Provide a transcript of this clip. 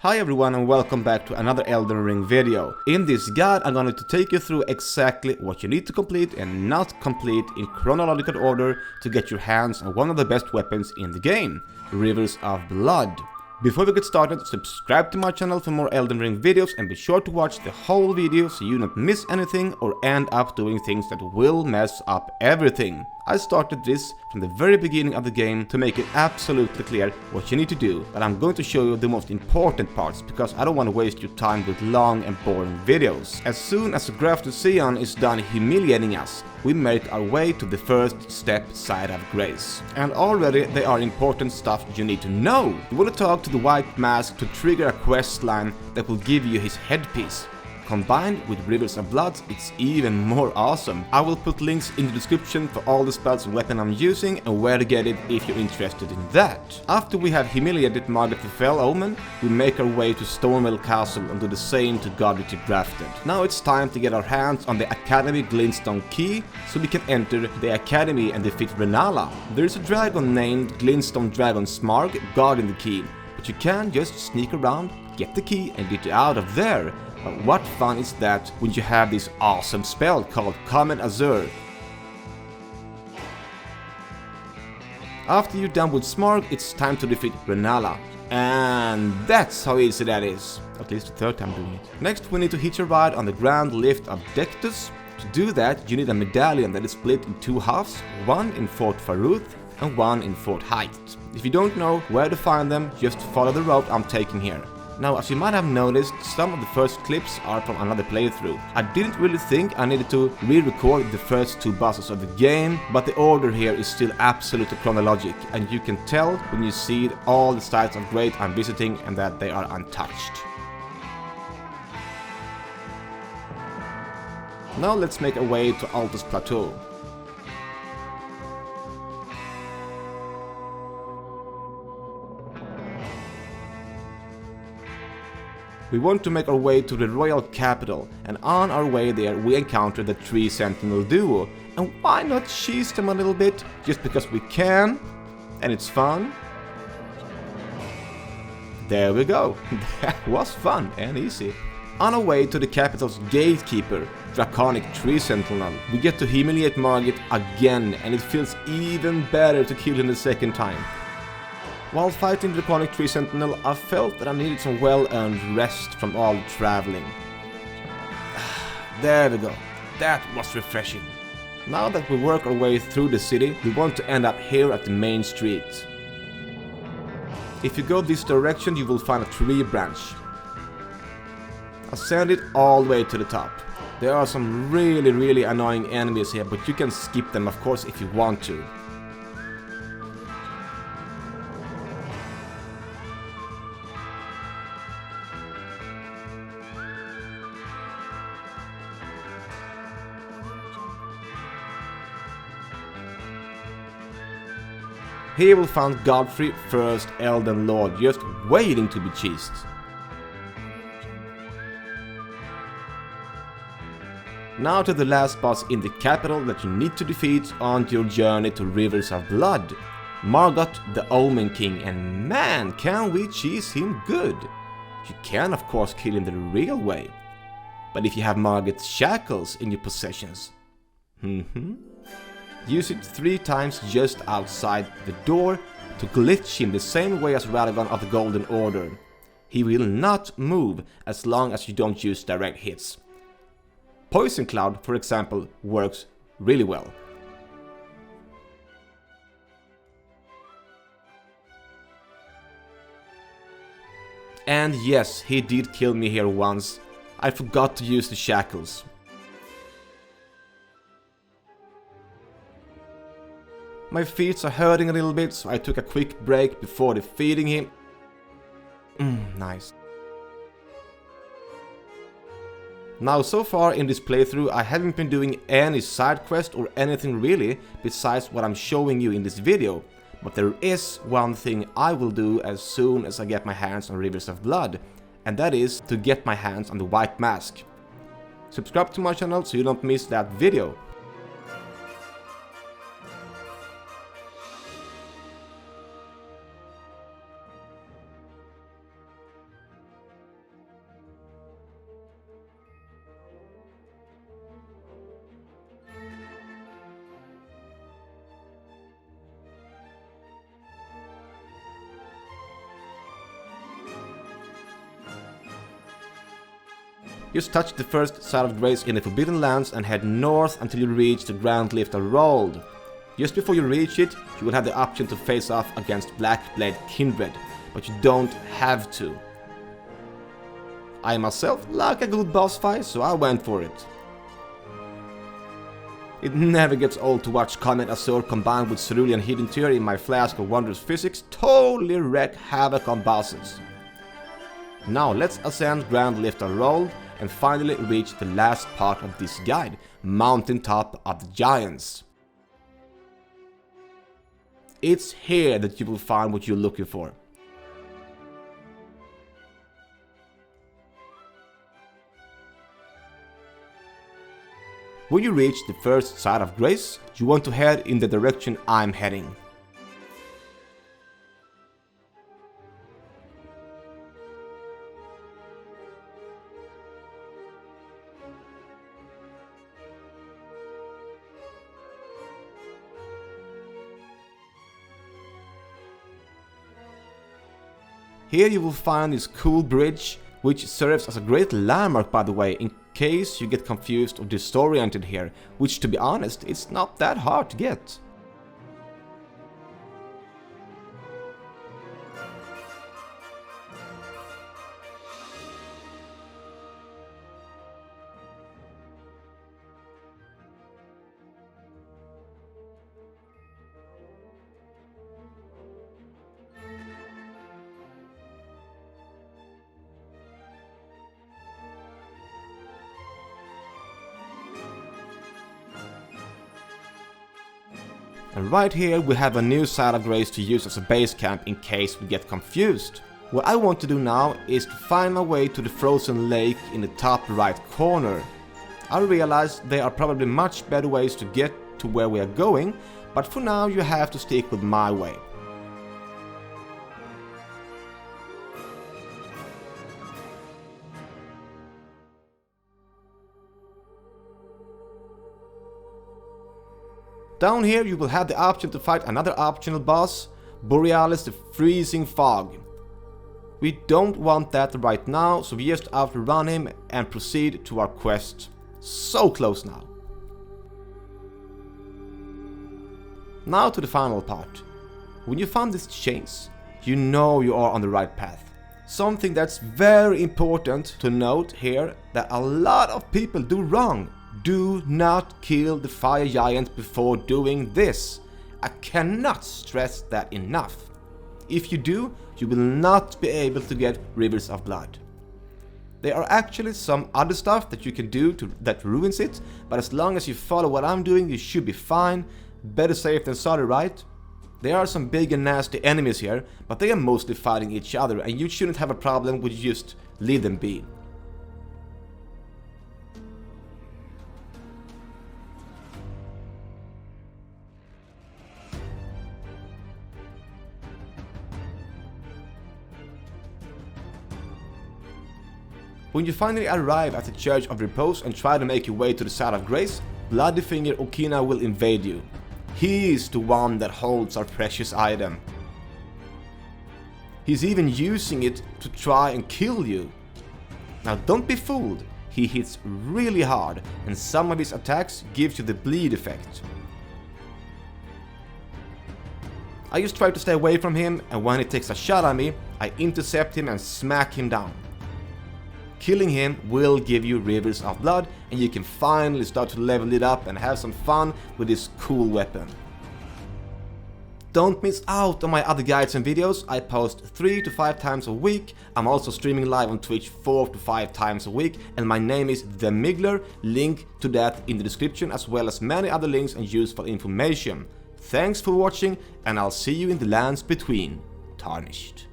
Hi everyone and welcome back to another Elden Ring video. In this guide I'm going to take you through exactly what you need to complete and not complete in chronological order to get your hands on one of the best weapons in the game, Rivers of Blood. Before we get started, subscribe to my channel for more Elden Ring videos and be sure to watch the whole video so you don't miss anything or end up doing things that will mess up everything. I started this from the very beginning of the game to make it absolutely clear what you need to do, but I'm going to show you the most important parts because I don't want to waste your time with long and boring videos. As soon as the Grafted Sion is done humiliating us, we make our way to the first step side of grace. And already there are important stuff you need to know. You want to talk to the White Mask to trigger a quest line that will give you his headpiece. Combined with Rivers of Blood, it's even more awesome. I will put links in the description for all the spells and weapon I'm using and where to get it if you're interested in that. After we have humiliated Margaret the Fell Omen, we make our way to Stormwell Castle and do the same to Godric's Grafted. Now it's time to get our hands on the Academy Glintstone key so we can enter the Academy and defeat Renala. There is a dragon named Glintstone Dragon Smarg guarding the key, but you can just sneak around, get the key and get out of there. But what fun is that when you have this awesome spell called Common Azure. After you're done with Smarg, it's time to defeat Renala. And that's how easy that is. At least the third time doing it. Next we need to hitch a ride on the Grand Lift of Dectus. To do that you need a medallion that is split in two halves, one in Fort Faruth and one in Fort Height. If you don't know where to find them, just follow the route I'm taking here. Now, as you might have noticed, some of the first clips are from another playthrough. I didn't really think I needed to re-record the first two bosses of the game, but the order here is still absolutely chronologic, and you can tell when you see all the sites of great I'm visiting and that they are untouched. Now let's make our way to Altus Plateau. We want to make our way to the royal capital, and on our way there we encounter the Tree Sentinel duo. And why not cheese them a little bit, just because we can, and it's fun? There we go, that was fun and easy. On our way to the capital's gatekeeper, Draconic Tree Sentinel, we get to humiliate Margit again, and it feels even better to kill him the second time. While fighting the Draconic Tree Sentinel, I felt that I needed some well-earned rest from all the traveling. There we go. That was refreshing. Now that we work our way through the city, we want to end up here at the main street. If you go this direction, you will find a tree branch. Ascend it all the way to the top. There are some really annoying enemies here, but you can skip them of course if you want to. Here we'll find Godfrey, first Elden Lord, just waiting to be cheesed. Now to the last boss in the capital that you need to defeat on your journey to Rivers of Blood. Margot the Omen King, and man, can we cheese him good! You can of course kill him the real way, but if you have Margot's shackles in your possessions. Use it 3 times just outside the door to glitch him the same way as Radagon of the Golden Order. He will not move as long as you don't use direct hits. Poison Cloud, for example, works really well. And yes, he did kill me here once. I forgot to use the shackles. My feet are hurting a little bit, so I took a quick break before defeating him. Nice. Now, so far in this playthrough, I haven't been doing any side quest or anything really, besides what I'm showing you in this video. But there is one thing I will do as soon as I get my hands on Rivers of Blood, and that is to get my hands on the White Mask. Subscribe to my channel so you don't miss that video. Just touch the first side of grace in the Forbidden Lands and head north until you reach the Grand Lift of Rold. Just before you reach it, you will have the option to face off against Blackblade Kindred, but you don't have to. I myself like a good boss fight, so I went for it. It never gets old to watch Comet Azure combined with Cerulean Hidden Tear in my Flask of Wondrous Physics totally wreak havoc on bosses. Now let's ascend Grand Lift of Rold and finally reach the last part of this guide, Mountaintop of the Giants. It's here that you will find what you're looking for. When you reach the first side of grace, you want to head in the direction I'm heading. Here you will find this cool bridge, which serves as a great landmark, by the way, in case you get confused or disoriented here, which, to be honest, it's not that hard to get. And right here we have a new side of grace to use as a base camp in case we get confused. What I want to do now is to find my way to the frozen lake in the top right corner. I realize there are probably much better ways to get to where we are going, but for now you have to stick with my way. Down here you will have the option to fight another optional boss, Borealis the Freezing Fog. We don't want that right now, so we just outrun him and proceed to our quest. So close now. Now to the final part. When you find these chains, you know you are on the right path. Something that's very important to note here that a lot of people do wrong. Do not kill the fire giant before doing this. I cannot stress that enough. If you do, you will not be able to get Rivers of Blood. There are actually some other stuff that you can do that ruins it, but as long as you follow what I'm doing, you should be fine. Better safe than sorry, right? There are some big and nasty enemies here, but they are mostly fighting each other, and you shouldn't have a problem with just leave them be. When you finally arrive at the Church of Repose and try to make your way to the side of grace, Bloodyfinger Okina will invade you. He is the one that holds our precious item. He's even using it to try and kill you. Now don't be fooled, he hits really hard and some of his attacks gives you the bleed effect. I just try to stay away from him, and when he takes a shot at me, I intercept him and smack him down. Killing him will give you Rivers of Blood, and you can finally start to level it up and have some fun with this cool weapon. Don't miss out on my other guides and videos. I post 3 to 5 times a week. I'm also streaming live on Twitch 4 to 5 times a week, and my name is The Miggler. Link to that in the description, as well as many other links and useful information. Thanks for watching, and I'll see you in the lands between. Tarnished.